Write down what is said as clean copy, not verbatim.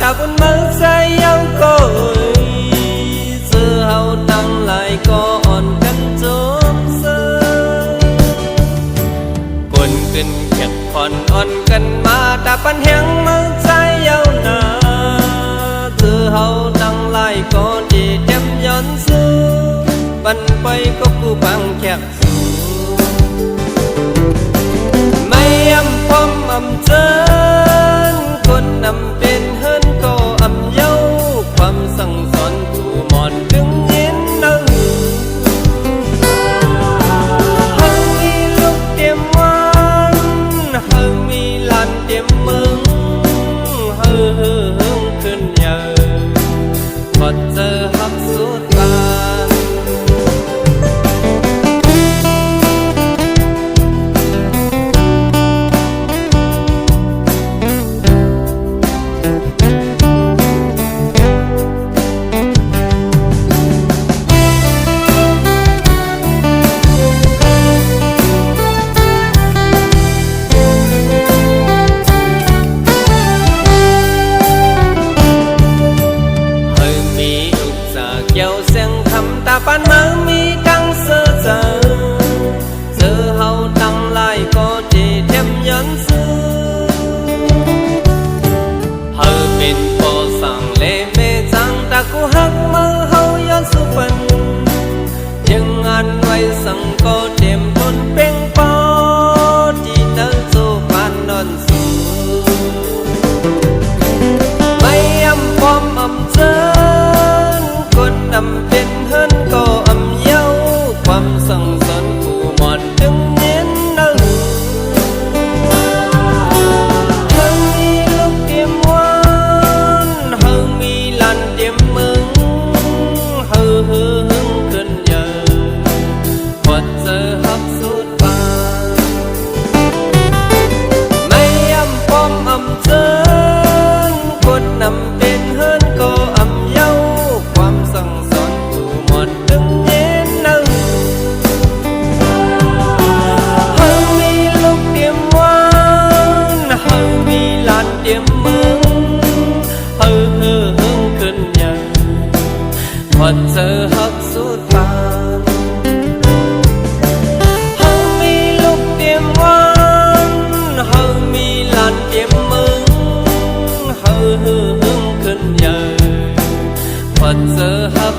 ta vẫn mơ say nhau cội giờ hậu tăng lại còn căn chốn sơ quần kinh chặt còn on căn mà ta vẫn hẹn mơ say nhau nà giờ hậu tăng lại còn chỉ đem nhón xưa bắn bay có cụ bằng chặt mây âm phong âm chânคนนำเป็นเฮิรนก็อำเย้าความสั่งสอนผู้หมอนดึงเย็นเนื้อเฮามีลูกเตรียมวันเฮามีหลานเตรียมมึงเฮาขึ้นเยอะพอเจอฮักสุดบานta pan mơ mi căng sơ giờ giờ hậu tăng lại có chỉ thêm nhẫn xưa hờ bên phố sang lê mê rằng ta cố hắc mơ hậu nhẫn su phần nhưng an quay sang có thêm thôn bên phố chỉ nỡ dù pan non xưa bay âm bom âm chânคนนำเป็นเฮิรนก็อำเย้าความสั่งสอนผู้หมอนดึงเน้นเนื้อเฮามีลูกเตรียมวันเฮามีหลานเตรียมมึงเฮาขึ้นเยอะพอเจอฮักสุดบานไม่อำป้อมอำเจินคนนำเป็นเฮิรนก็อำเย้าความสั่งสอนผู้หมอนดึงเย็นเนื้อเฮามีลูกเตรียมวันเฮามีหลานเตรียมมึงเฮาขึ้นเยอะพอเจอฮักสุดบานเฮามีลูกเตรียมวันเฮามีหลานเตรียมมึงเฮาขึ้นเยอะพอเจอฮัก